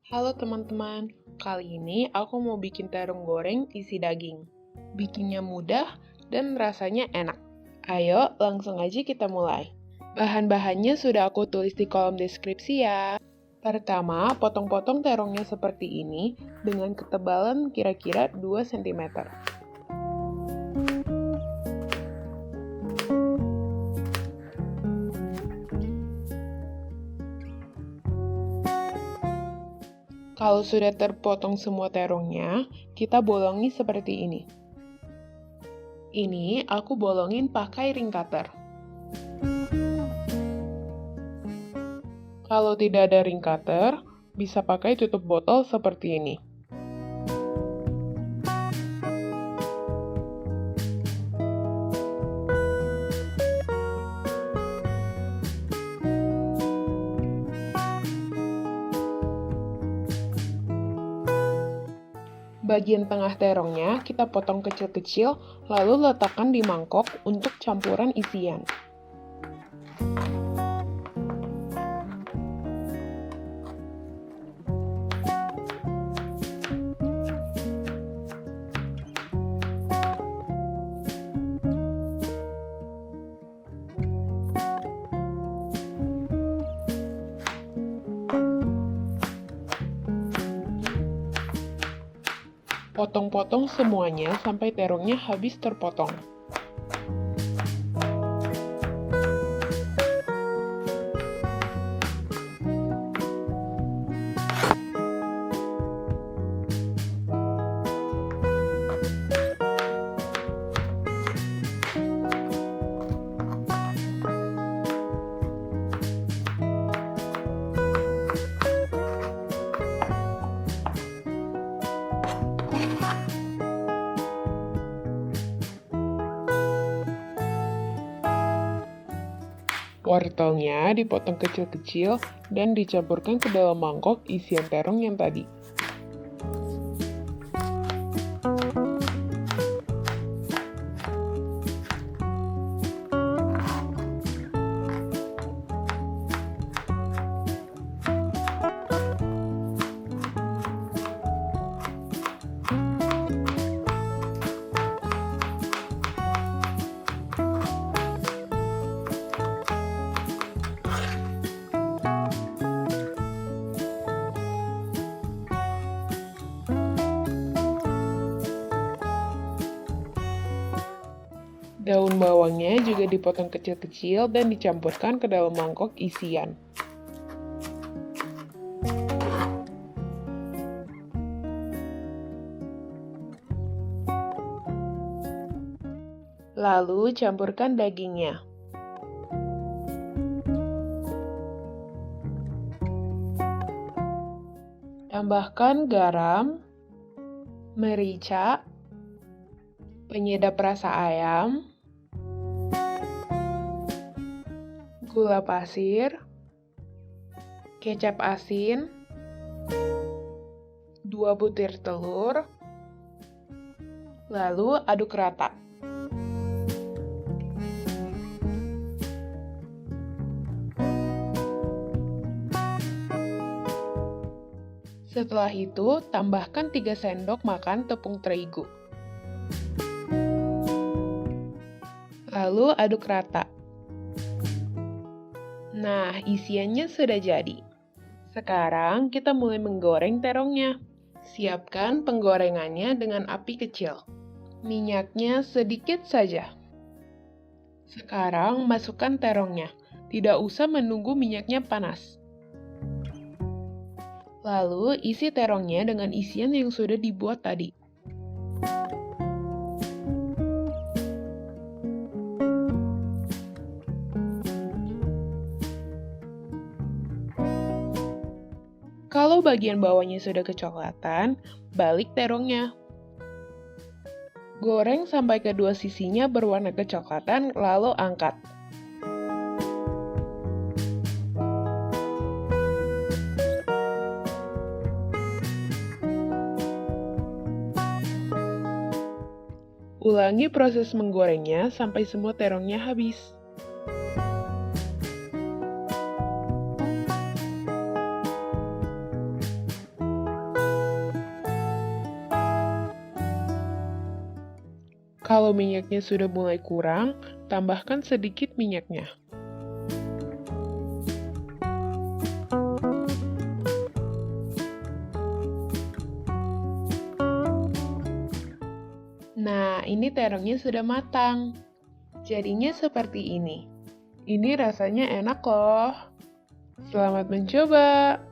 Halo teman-teman, kali ini aku mau bikin terong goreng isi daging. Bikinnya mudah dan rasanya enak. Ayo langsung aja kita mulai. Bahan-bahannya sudah aku tulis di kolom deskripsi ya. Pertama, potong-potong terongnya seperti ini dengan ketebalan kira-kira 2 cm. Kalau sudah terpotong semua terongnya, kita bolongi seperti ini. Ini aku bolongin pakai ring cutter. Kalau tidak ada ring cutter, bisa pakai tutup botol seperti ini. Bagian tengah terongnya kita potong kecil-kecil, lalu letakkan di mangkok untuk campuran isian. Potong-potong semuanya sampai terongnya habis terpotong. Wortelnya dipotong kecil-kecil dan dicampurkan ke dalam mangkok isian terong yang tadi. Daun bawangnya juga dipotong kecil-kecil dan dicampurkan ke dalam mangkok isian. Lalu campurkan dagingnya. Tambahkan garam, merica, penyedap rasa ayam, gula pasir, kecap asin, 2 butir telur, lalu aduk rata. Setelah itu, tambahkan 3 sendok makan tepung terigu. Lalu aduk rata. Nah, isiannya sudah jadi. Sekarang kita mulai menggoreng terongnya. Siapkan penggorengannya dengan api kecil. Minyaknya sedikit saja. Sekarang masukkan terongnya. Tidak usah menunggu minyaknya panas. Lalu isi terongnya dengan isian yang sudah dibuat tadi. Kalau bagian bawahnya sudah kecoklatan, balik terongnya. Goreng sampai kedua sisinya berwarna kecoklatan, lalu angkat. Ulangi proses menggorengnya sampai semua terongnya habis. Kalau minyaknya sudah mulai kurang, tambahkan sedikit minyaknya. Nah, ini terongnya sudah matang. Jadinya seperti ini. Ini rasanya enak loh. Selamat mencoba!